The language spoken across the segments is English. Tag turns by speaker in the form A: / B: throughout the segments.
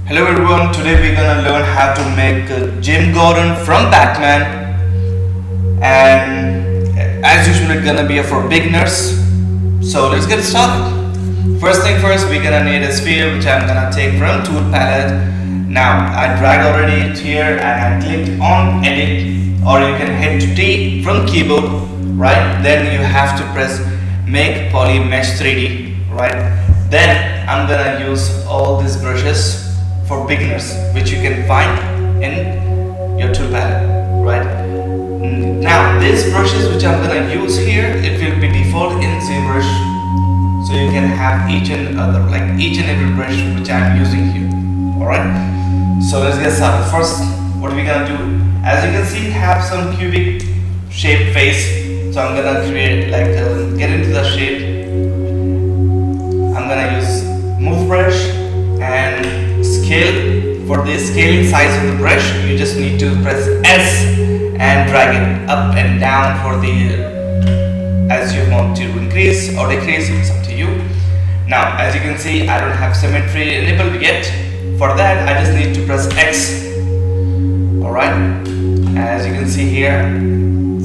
A: Hello everyone, today we're gonna learn how to make Jim Gordon from Batman, and as usual it's gonna be for beginners. So let's get started. First thing first, we're gonna need a sphere which I'm gonna take from tool palette. Now I dragged already it here and I clicked on edit, or you can hit T from keyboard, right? Then you have to press make poly mesh 3D, right? Then I'm gonna use all these brushes for beginners which you can find in your tool palette, right? Now these brushes which I'm gonna use here, it will be default in ZBrush, so you can have each and every brush which I'm using here. Alright, so let's get started. First, what we're gonna do, as you can see, it have some cubic shape face, so I'm gonna create get into the shape. I'm gonna use move brush and scale. For the scaling size of the brush, you just need to press S and drag it up and down for the as you want to increase or decrease. It's up to you. Now as you can see, I don't have symmetry enabled yet. For that I just need to press X. Alright, as you can see here,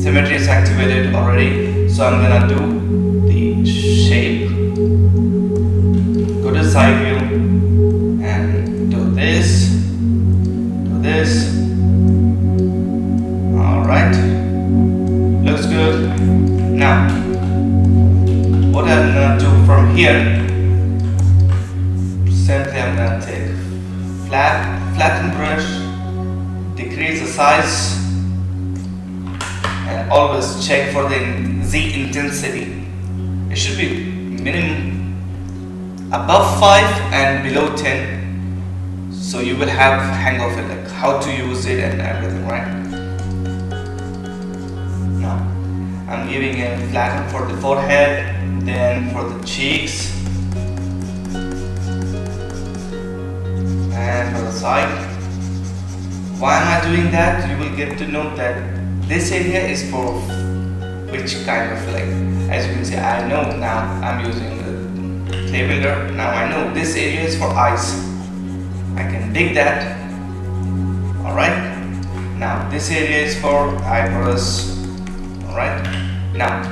A: symmetry is activated already, so I'm gonna do the shape, go to side view, this. Alright, looks good. Now what I'm gonna do from here, simply I'm gonna take flatten brush, decrease the size, and always check for the Z intensity. It should be minimum above 5 and below 10. So you will have hang of it, like how to use it and everything, right? Now I'm giving a flatten for the forehead, then for the cheeks, and for the side. Why am I doing that? You will get to know that this area is for which kind of, as you can see, I know now I'm using the clay builder. Now I know this area is for eyes. I can dig that. Alright, now this area is for eyebrows. Alright, now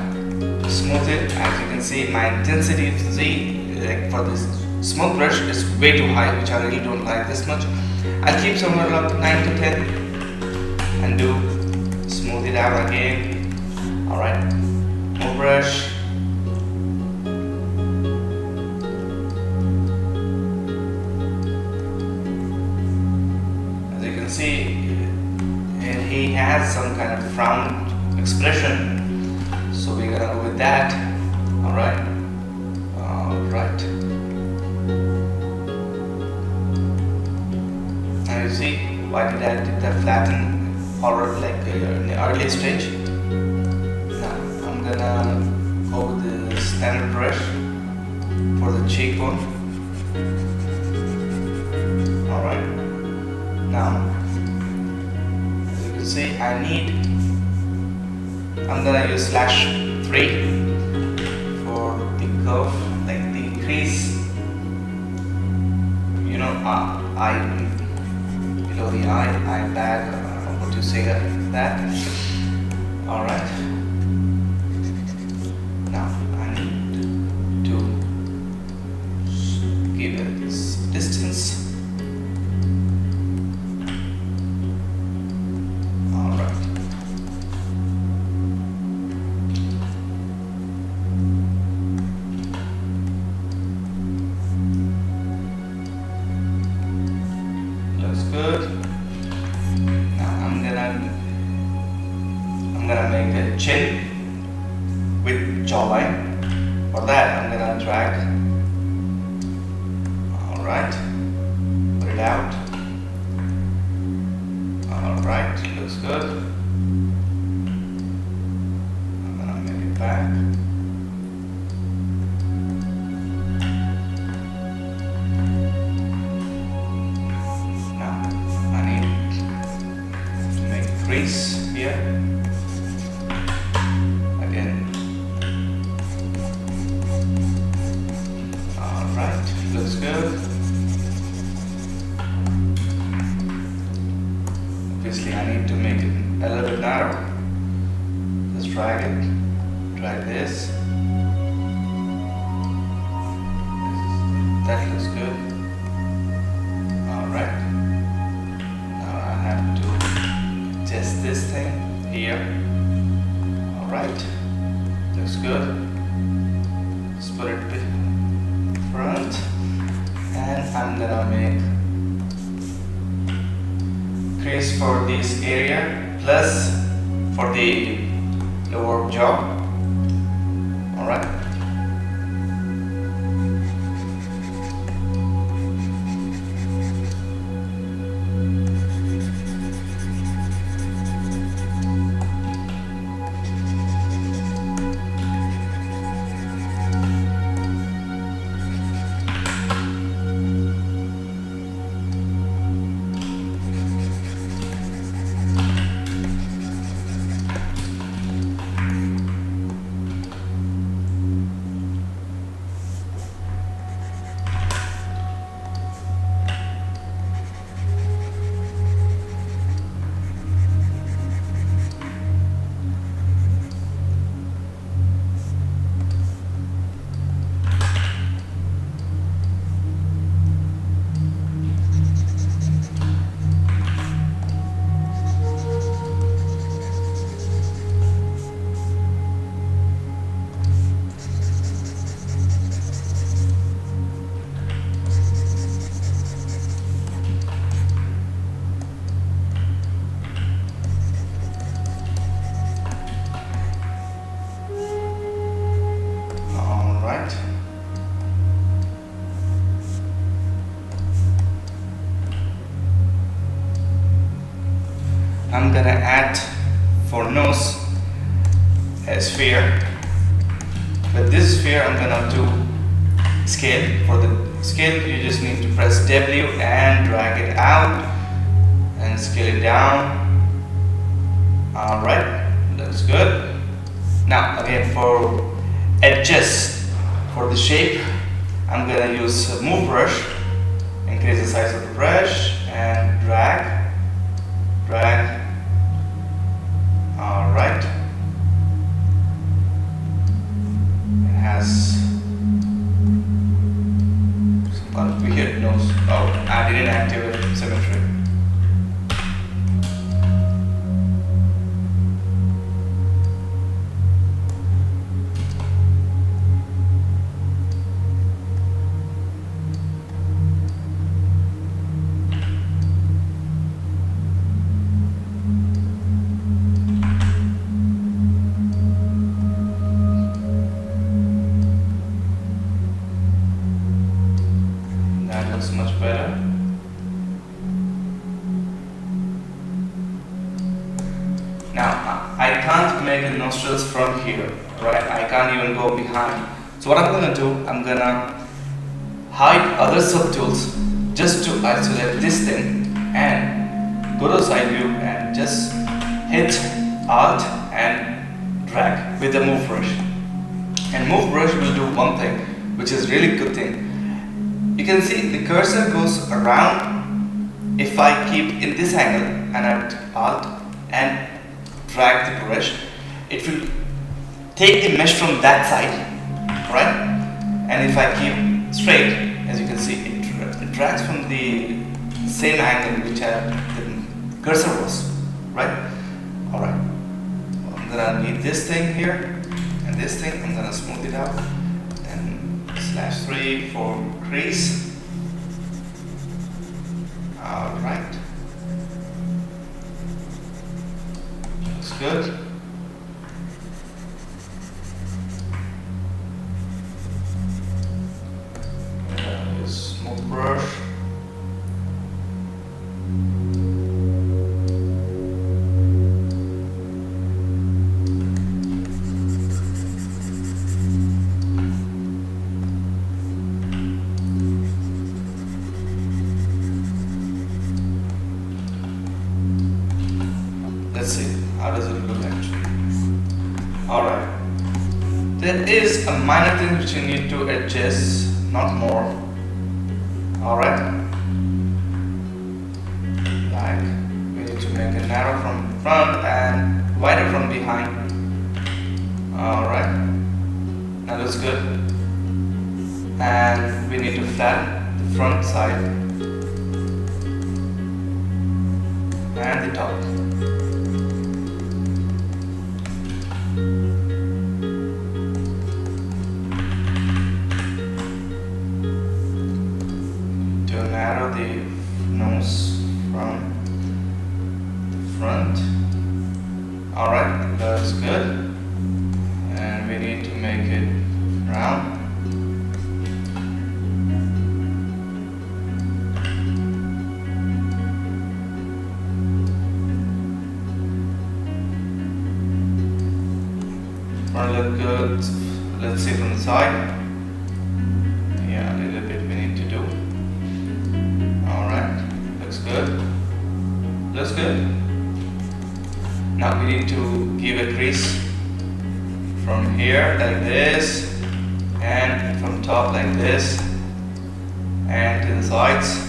A: smooth it. As you can see, my intensity of Z for this smoke brush is way too high, which I really don't like this much. I'll keep somewhere around 9 to 10 and do smooth it out again. Alright, more brush. See, and he has some kind of frown expression, so we're gonna go with that. Alright, now you see why did I did the flatten or in the early stage. Now I'm gonna go with the standard brush for the cheekbone. Alright, now see, I'm gonna use /3 for the curve, like the crease, eye below the eye bag, what you say that. Alright, now I need to give it this distance. Good. Now I'm gonna make a chin with jawline. For that I'm gonna drag. Alright, put it out. Alright, looks good. I'm gonna make it back. Crease here again. Alright, looks good. obviously I need to make it a little bit narrow. Just drag it, drag this. That looks good. Alright. Now I have to adjust this thing here. Alright. Looks good. Just put it in front. And I'm gonna make crease for this area plus for the lower jaw. Alright. I'm gonna add for nose a sphere. With this sphere I'm gonna do scale. For the scale you just need to press W and drag it out and scale it down. Alright, looks good. Now again for edges, for the shape I'm gonna use a move brush. Increase the size of the brush and drag. Alright. It has some kind of weird nose. Oh, I didn't activate symmetry. Much better. Now I can't make the nostrils from here, right? I can't even go behind. So what I'm gonna do, I'm gonna hide other subtools just to isolate this thing and go to side view and just hit Alt and drag with the move brush. And move brush will do one thing, which is really good thing. You can see the cursor goes around. If I keep in this angle and I Alt and drag the brush, it will take the mesh from that side, right? And if I keep straight, as you can see, it drags from the same angle which the cursor was, right? Alright. I'm gonna need this thing here and this thing. I'm gonna smooth it out. /3 for crease. Alright. Looks good. Use smooth brush. Let's see, how does it look actually? Alright. There is a minor thing which you need to adjust, not more. Alright. Like, we need to make it narrow from front and wider from behind. Alright, now that's good. And we need to flatten the front side and the top. To narrow the nose from the front. Alright, that's good. And we need to make it round. Look good. Let's see from the side. Yeah, a little bit we need to do. Alright, looks good. Looks good. Now we need to give a crease from here like this, and from top like this, and to the sides.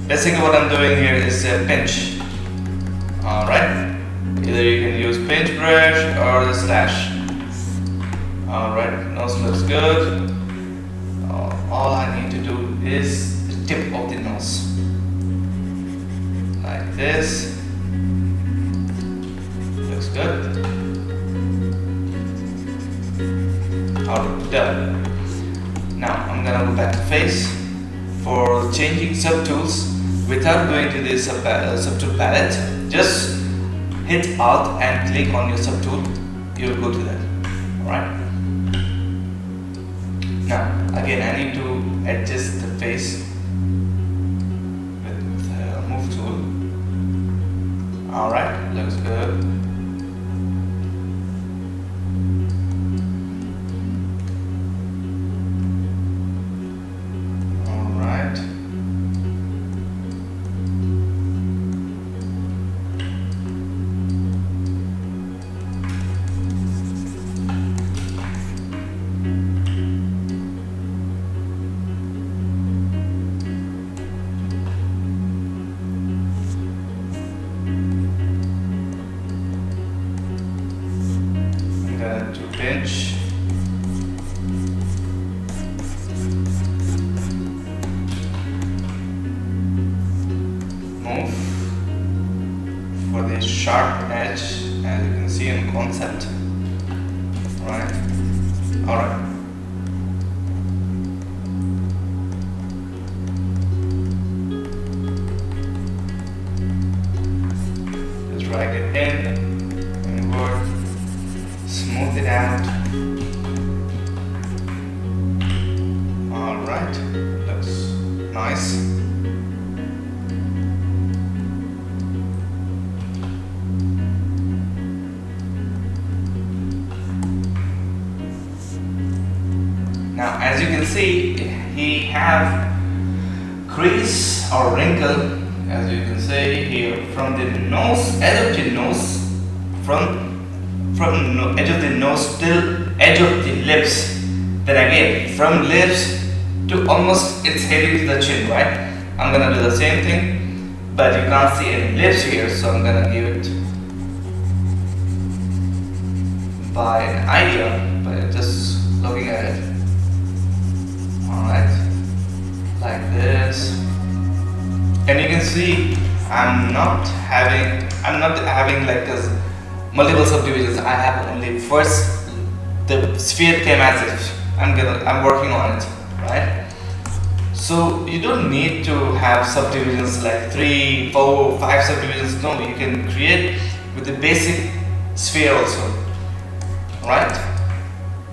A: Basically what I'm doing here is a pinch. Alright. Either you can use pinch brush or the slash. Alright, nose looks good. All I need to do is the tip of the nose. Like this. Looks good. Alright, done. Now I'm gonna go back to face. For changing subtools without going to the subtool palette, just hit Alt and click on your subtool. You will go to that. Alright. Now again I need to adjust the face with the move tool. Alright, looks good. Alright. To pinch. Move for the sharp edge, as you can see in concept. Right? Alright. Just drag it in, inward. Smooth it out. Alright, looks nice. Now as you can see, he have crease or wrinkle, as you can see here, from the nose, edge of the nose, from edge of the nose till edge of the lips. Then again, from lips to almost it's heading to the chin, right? I'm gonna do the same thing, but you can't see any lips here, so I'm gonna give it by an idea, by just looking at it. Alright, like this. And you can see I'm not having like this multiple subdivisions. I have only first the sphere came as if I'm working on it, right? So you don't need to have subdivisions like 3, 4, 5 subdivisions. No, you can create with the basic sphere also, right?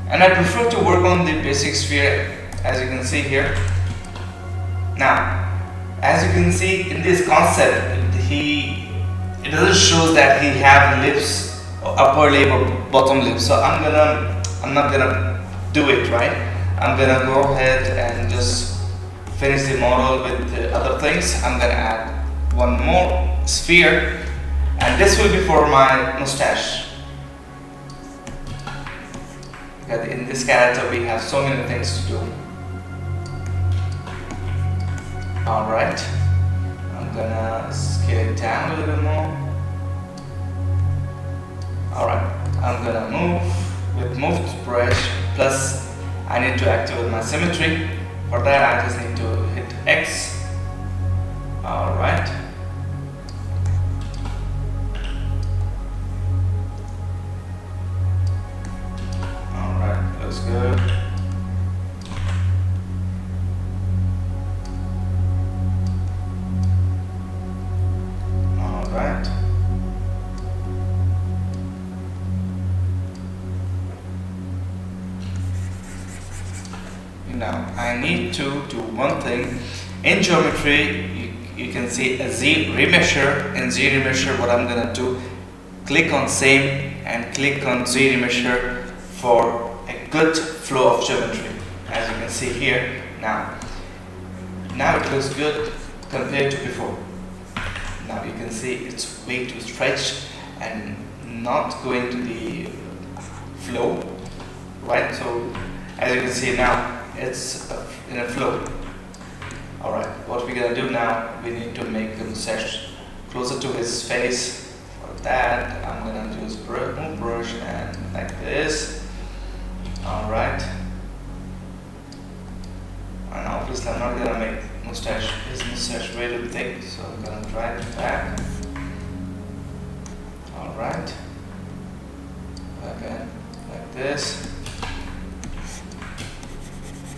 A: And I prefer to work on the basic sphere, as you can see here. Now, as you can see in this concept, it doesn't show that he have lips, upper lip or bottom lip. So I'm not gonna do it, right? I'm gonna go ahead and just finish the model with the other things. I'm gonna add one more sphere, and this will be for my mustache. Because in this character we have so many things to do. Alright, I'm gonna scale it down a little more. Alright, I'm gonna move with moved brush, plus I need to activate my symmetry. For that I just need to hit X. Alright. Alright, looks good. Alright. Now I need to do one thing. In geometry you can see a Z remesher. In Z remesher, what I'm gonna do, click on same and click on Z remesher for a good flow of geometry. As you can see here, now it looks good compared to before. Now you can see it's way too stretched and not going to the flow, right? So as you can see now, it's in a flow. Alright, what we're gonna do now, we need to make the mustache closer to his face. For that, I'm gonna use move brush and like this. Alright. And obviously I'm not gonna make his mustache way too thick, so I'm gonna drag it back. Alright. Again, like this.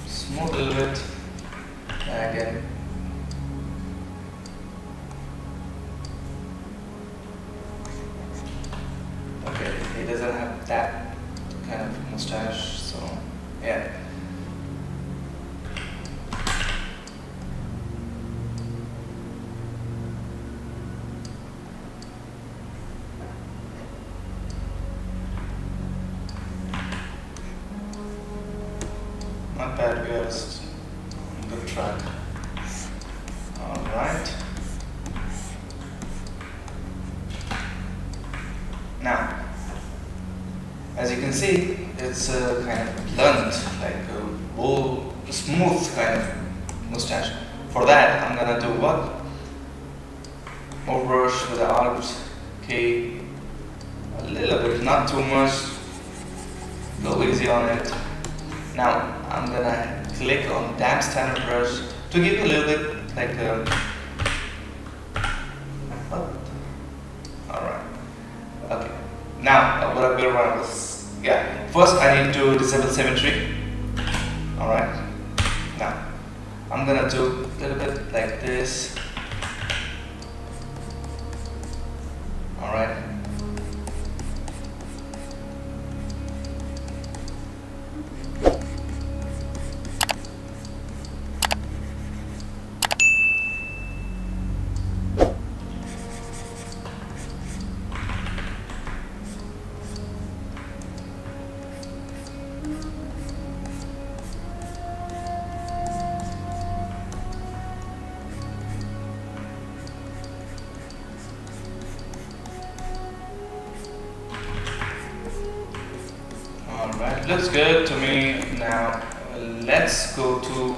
A: Smooth a little bit. Again. Okay, he doesn't have that kind of mustache, so yeah. Not bad, we are on good track. Alright. Now, as you can see, it's a kind of blunt, like a smooth kind of mustache. For that, I'm gonna do what? More brush with the Alt key. A little bit, not too much. Go easy on it. Now, I'm gonna click on damp standard brush to give you a little bit like alright. Okay. Now what I'm gonna run is, first I need to disable symmetry. Alright. Now I'm gonna do a little bit like this. Alright. Alright, looks good to me. Now let's go to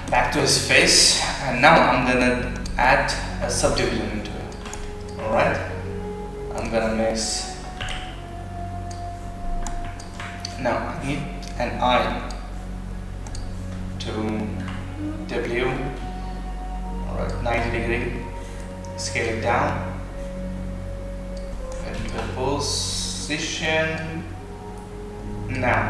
A: back to his face, and now I'm gonna add a subdivision into it. Alright, I'm gonna mix. Now I need an eye to W. Alright, 90 degree. Scale it down. And position. Now,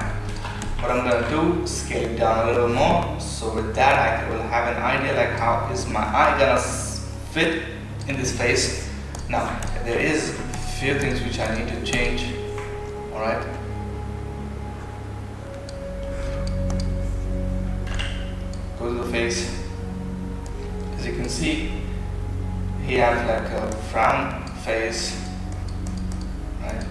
A: what I'm gonna do, scale it down a little more. So with that, I will have an idea like how is my eye gonna fit in this face. Now, there is a few things which I need to change. All right. Go to the face. As you can see, he has like a frown face. Right.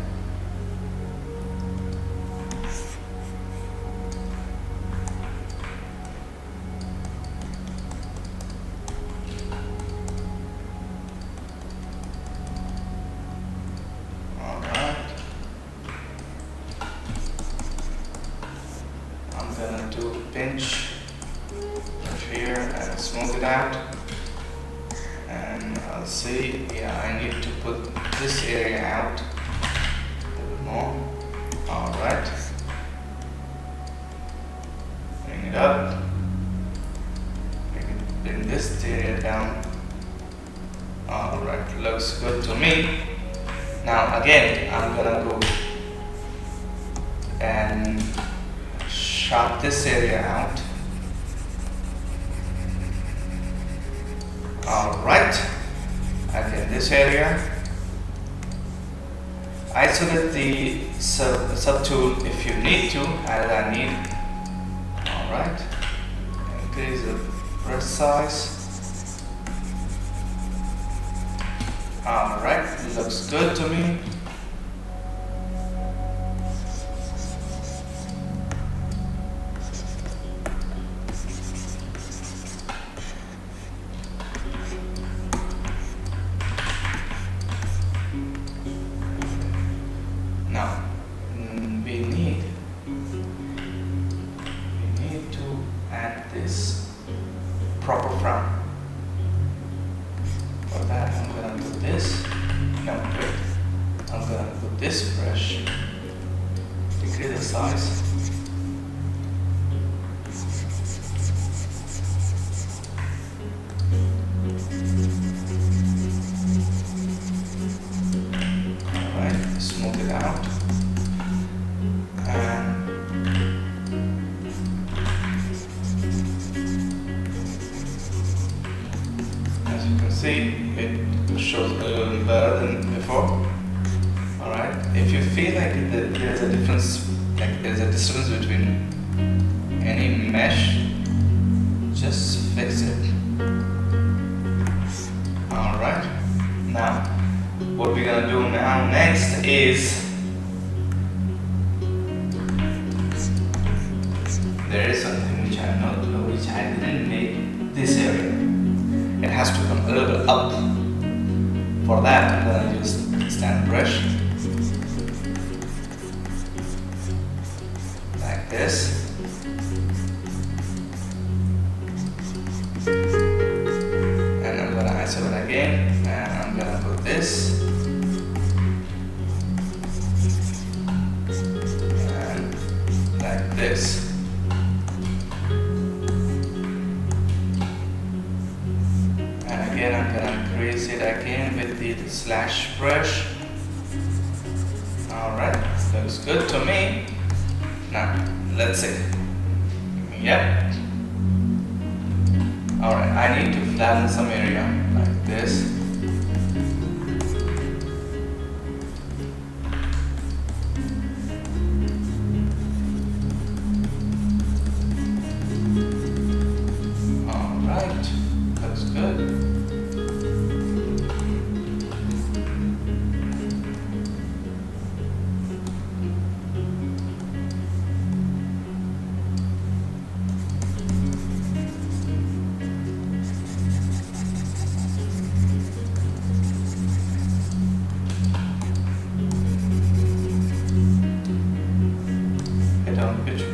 A: I'm gonna do pinch here and smooth it out. And I'll see, yeah, I need to put this area out a little more. Alright. Bring it up. Bring this area down. Alright, looks good to me. Now again, I'm gonna go and sharp this area out. Alright, again this area. Isolate the subtool if you need to, as I need. Alright, increase the brush size. Alright, looks good to me. Now we need to add this proper frown. For that I'm gonna do this. No, wait. I'm gonna put this brush, decrease the size. Alright, smooth it out. And as you can see, it shows a little better than before. Alright, if you feel like there's a difference, like there's a distance between any mesh, just fix it. Alright, now what we're gonna do now next is there is something which I know, which I didn't make this area. It has to come a little up. For that, I'm gonna use stand brush like this. And I'm gonna isolate again, and I'm gonna put this. And like this. Again, I'm gonna increase it again with the slash brush. Alright, looks good to me. Now, let's see. Yep. Alright, I need to flatten some area like this. Alright, looks good.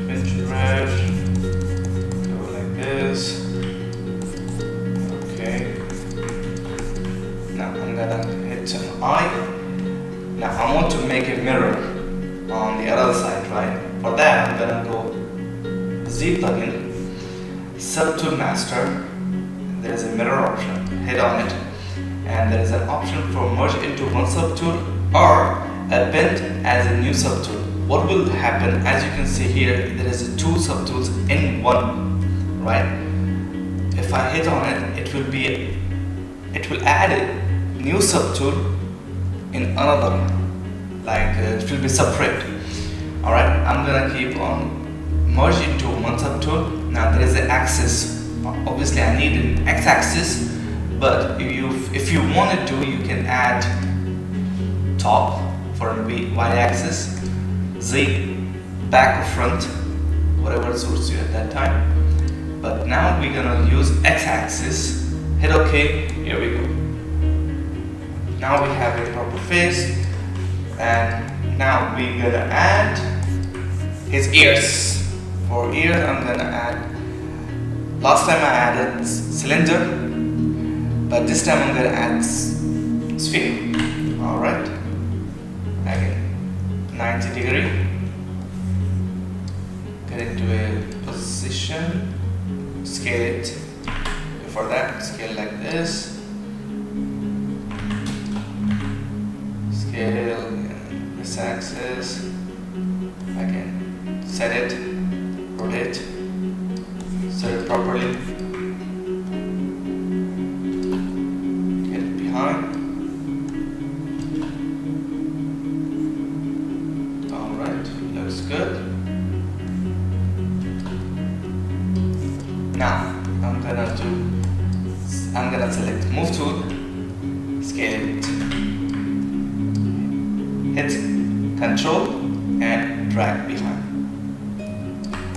A: Pinch brush, go like this. Okay. Now I'm gonna hit an eye. Now I want to make a mirror on the other side, right? For that I'm gonna go Z plugin, subtool master. There's a mirror option. Hit on it, and there is an option for merge into one subtool or append as a new subtool. What will happen, as you can see here, there is two subtools in one, right? If I hit on it, it will add a new subtool in another, like it will be separate. All right, I'm gonna keep on merge into one subtool. Now there is an axis. Obviously, I need an x-axis, but if you wanted to, you can add top for the y-axis. Z, back or front, whatever suits you at that time. But now we're gonna use x-axis. Hit OK. Here we go. Now we have a proper face, and now we're gonna add his ears. For ears, I'm gonna add Last time I added cylinder, but this time I'm gonna add sphere. Alright, again 90 degree, get into a position, scale it. Before that, scale like this, scale this axis, again set it, rotate, set it properly, get it behind. Alright, looks good. Now I'm gonna select move tool, scale it, hit control and drag behind.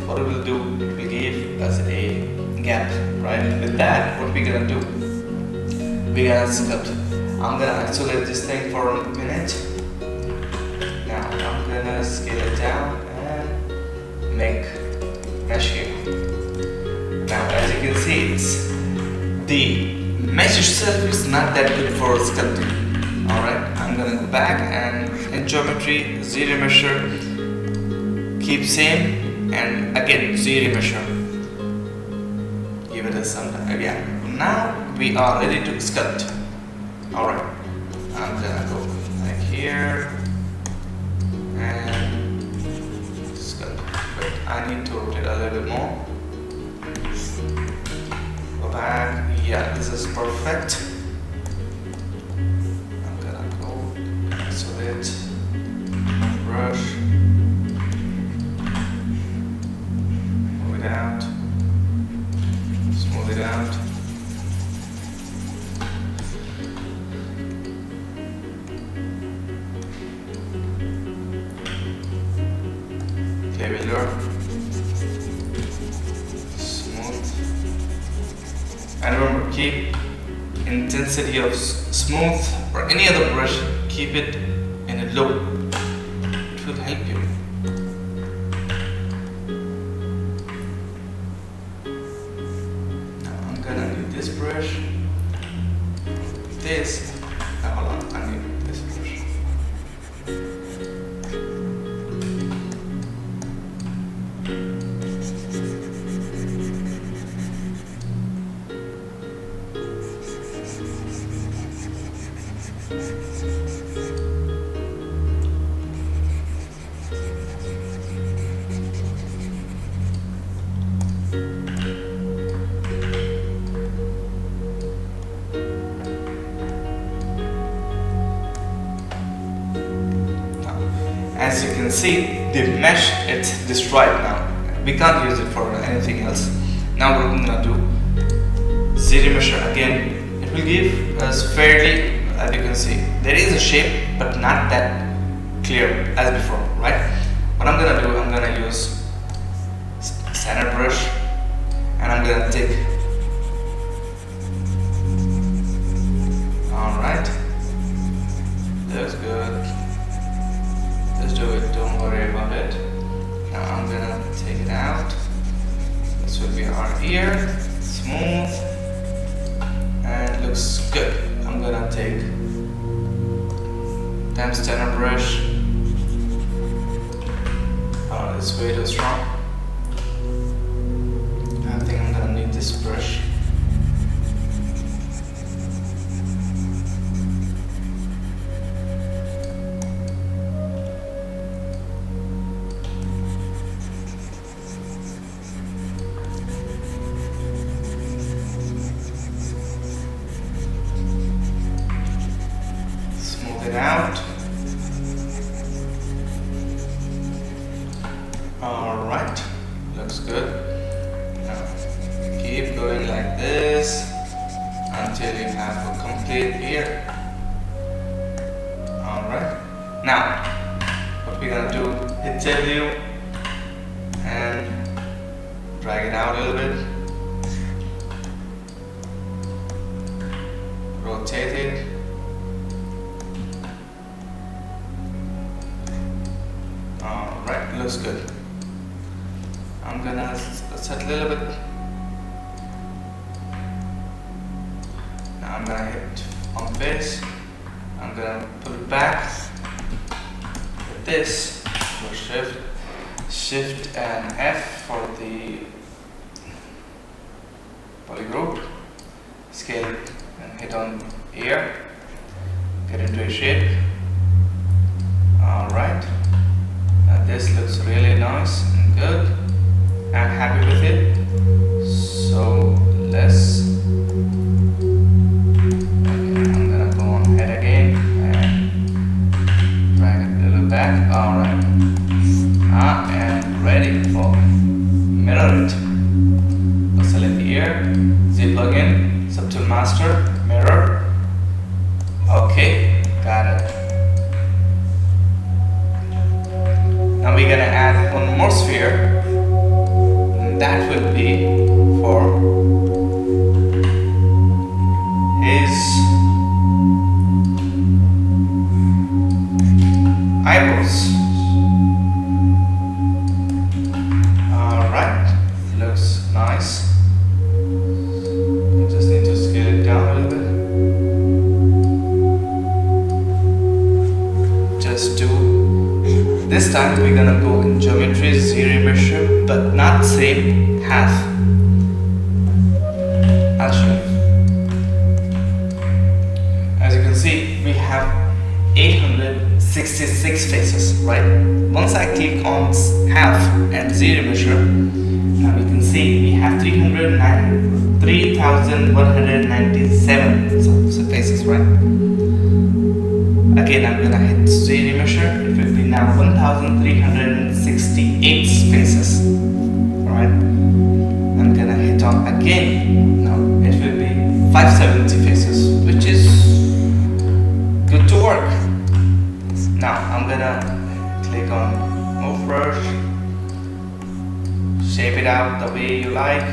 A: What it will do, it will give us a gap, right? With that, what we're gonna do, we're gonna sculpt. I'm gonna isolate this thing for a minute. Now I'm gonna scale it down and make mesh here. Now as you can see, the mesh itself is not that good for sculpting. Alright, I'm gonna go back and in geometry, ZBrush, keep same, and again ZBrush. Give it a some time. Yeah. Now we are ready to sculpt. Alright, I'm gonna go like here and sculpt. But I need to rotate a little bit more. Go back. Yeah, this is perfect. I'm gonna go isolate, brush, move it out, smooth it out. Leveler, smooth. And remember, keep intensity of smooth or any other brush, keep it in a low. It will help you. Now I'm gonna need this brush. This. Now hold on, I need this brush. As you can see, the mesh it's destroyed now. We can't use it for anything else. Now what we're gonna do, ZBrush again. It will give us fairly, as you can see, there is a shape, but not that clear as before, right? What I'm gonna do, I'm gonna use center brush, and I'm gonna take. All right, looks good. Let's do it, don't worry about it. Now I'm gonna take it out. This will be our ear, smooth, and looks good. I'm gonna take times center brush. Oh, it's way too strong. I think I'm gonna need this brush. Out. All right, looks good. Now keep going like this until you have a complete ear. All right. Now what we're gonna do, hit W and drag it out a little bit. Rotate it. Alright, looks good. I'm gonna set a little bit I'm gonna hit on face. I'm gonna put it back with this. Go Shift and F for the polygroup. Scale it and hit on here. Get into a shape. Alright. Now this looks really nice and good. I'm happy with it. So let's. I'm gonna go on head again and drag it a little back. Alright. I am ready for mirror it. So select here, Z plugin, subtool master, mirror. Okay, got it. Now we're gonna add one more sphere. And that will be for his eyebrows. Alright, looks nice. Just need to scale it down a little bit. Just do. This time we're gonna go in geometry, ZBrush, but not same, half. I'll show you. As you can see, we have 866 faces, right? Once I click on half and ZBrush, now you can see we have 3,197 faces, right? Again, I'm gonna hit ZBrush. It will be now 1,368 spaces. Alright. I'm gonna hit on again. Now it will be 570 faces, which is good to work. Now I'm gonna click on Move Brush, shape it out the way you like.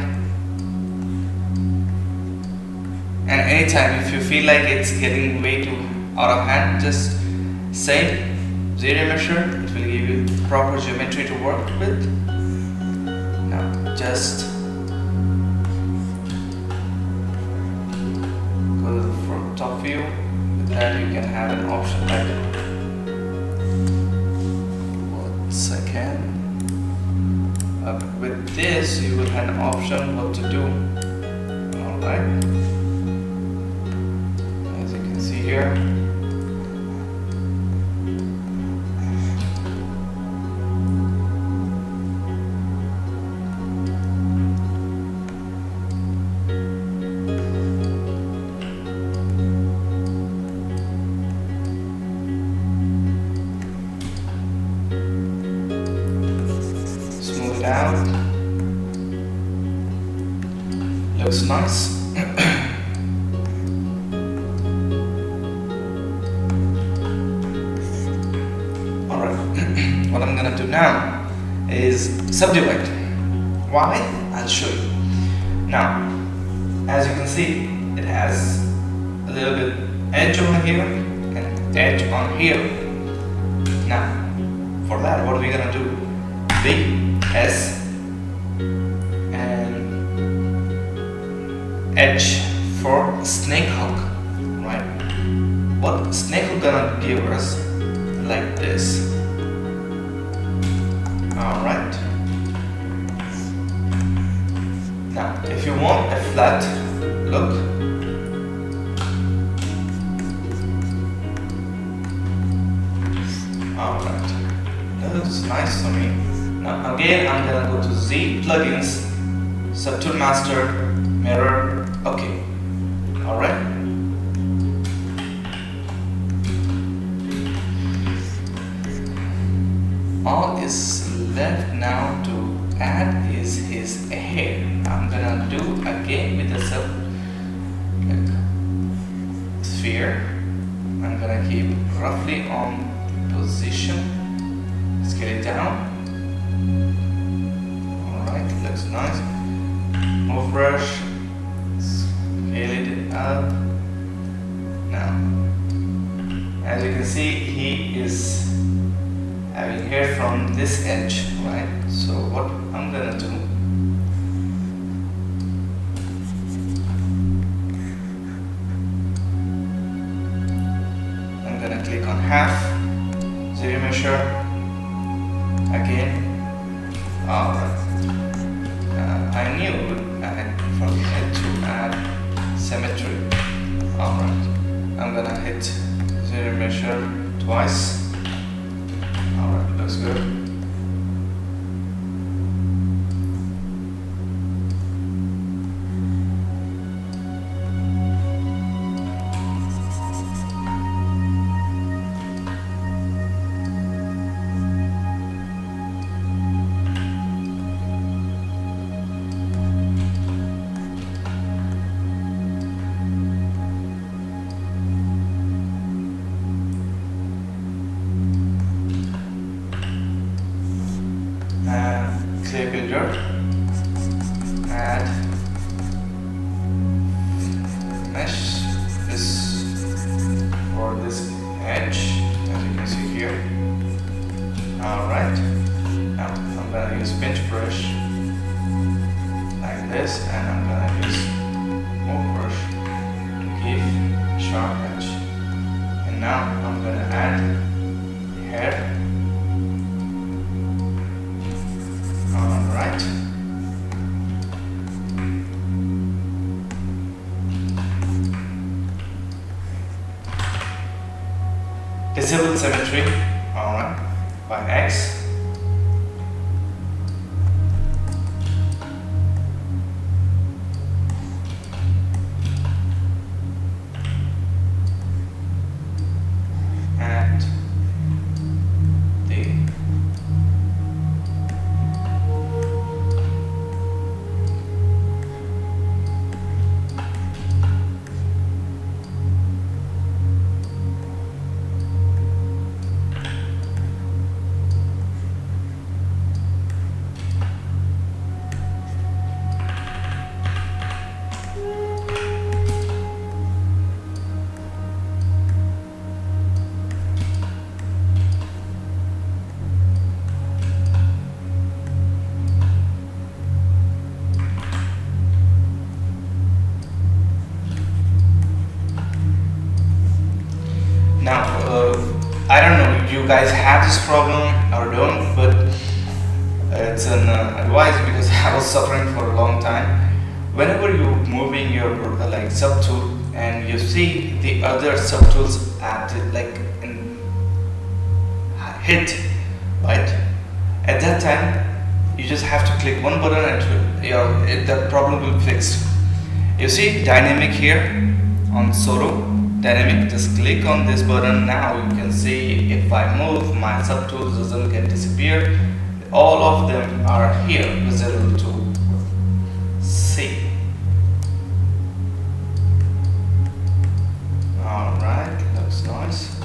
A: And anytime if you feel like it's getting way too out of hand, just say ZBrush. It will give you proper geometry to work with. Now just go to the top view. With that you can have an option like 1 second. With this you will have an option what to do. Alright. As you can see here. Smooth it out. Looks nice. Alright, what I'm gonna do now is subdivide. Why? I'll show you. Now, as you can see, it has a little bit edge on here and edge on here. Now, for that, what are we gonna do? B, S, and edge for snake hook, right? What snake hook gonna give us like this. Alright. Now, if you want a flat look, alright, that looks nice to me. Now again, I'm gonna go to Z plugins, subtool master, mirror. Okay, alright. All is left now to add is his hair. I'm gonna do again with the sphere. I'm gonna keep roughly on position. Scale it down. Alright, looks nice. Move brush. Scale it up. Now, as you can see, he is having hair from this edge, right? So what I'm gonna do, half. Zero measure again. Alright. I knew I forget to add symmetry. Alright. I'm gonna hit zero measure twice. Alright, looks good. Clear builder, add mesh this for this edge, as you can see here. Alright, now I'm gonna use pinch brush like this, and I'm gonna use move brush to give sharp edge. And now I'm gonna add the hair. Alright. Disable symmetry. Alright. By X. And the Now, I don't know if you guys have this problem or don't, but it's an advice because I was suffering for a long time. Whenever you're moving your like subtool and you see the other subtools at like in hit, right? At that time, you just have to click one button and the problem will be fixed. You see dynamic here on solo. Dynamic, just click on this button. Now you can see if I move, my subtools doesn't get disappear. All of them are here visible to see. Alright, looks nice.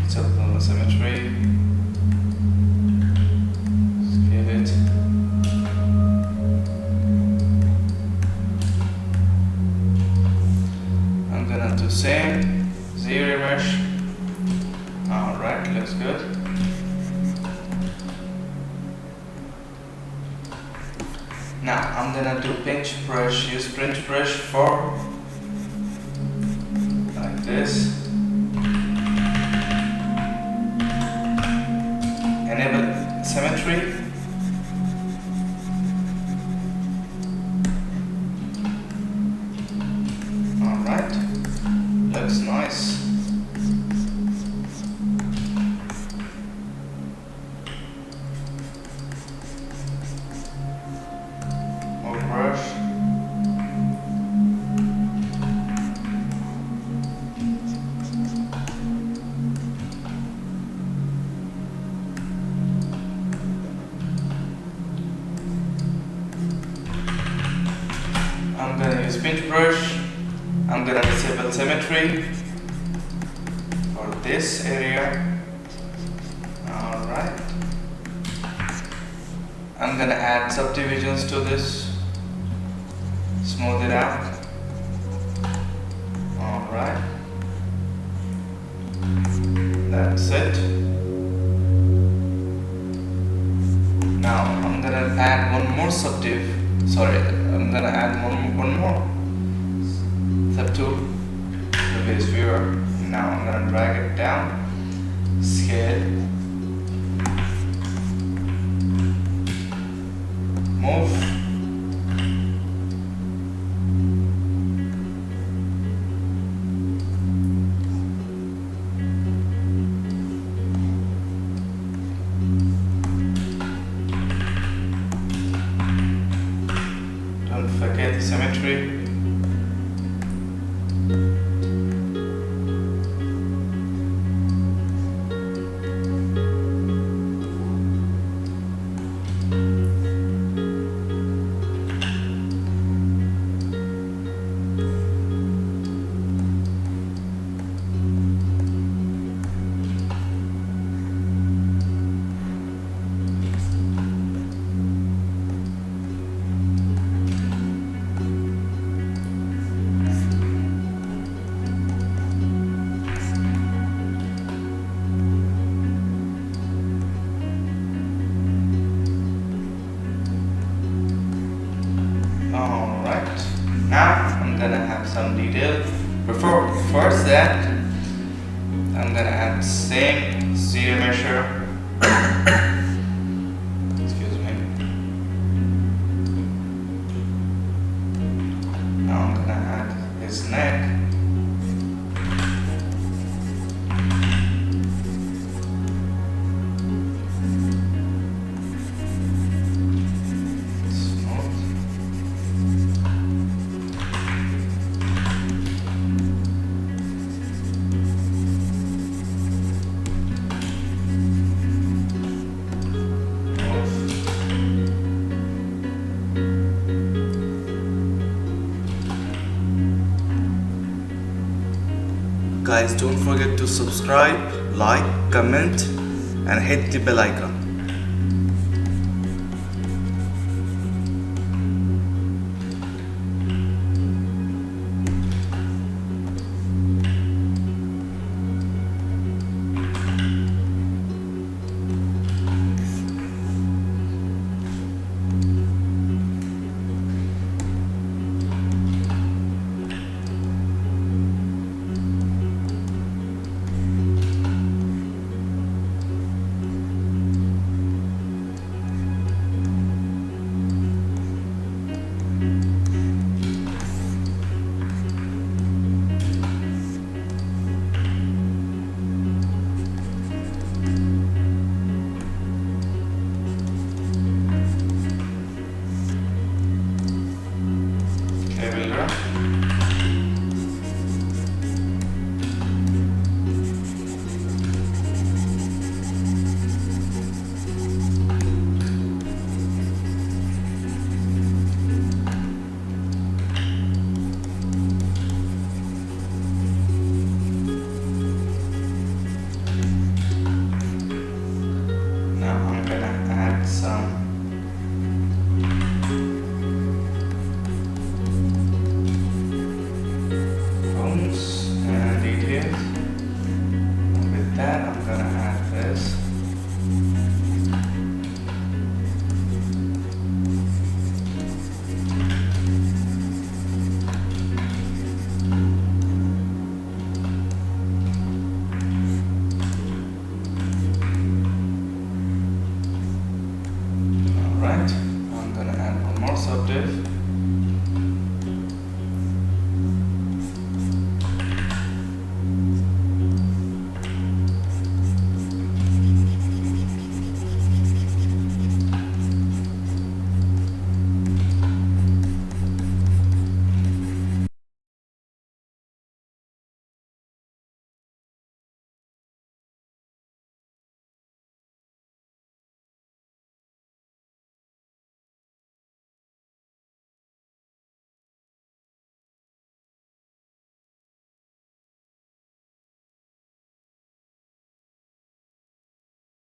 A: Subtool symmetry. Scale it. Do same, zero mesh. Alright, looks good. Now I'm gonna do pinch brush, use pinch brush for like this. Enable symmetry. Alright. Looks nice. More brush. I'm gonna use pinch brush. I'm gonna disable symmetry for this area. Alright. I'm gonna add subdivisions to this. Smooth it out. Alright. That's it. Now I'm gonna add one more subdiv. Sorry, I'm gonna add one more subtool. base viewer. Now I'm gonna drag it down, scale, move, don't forget the symmetry. Alright, now I'm gonna have some detail. Before first that, I'm gonna add the same zero measure. Excuse me. Now I'm gonna add his neck. Guys, don't forget to subscribe, like, comment, and hit the bell icon. Right.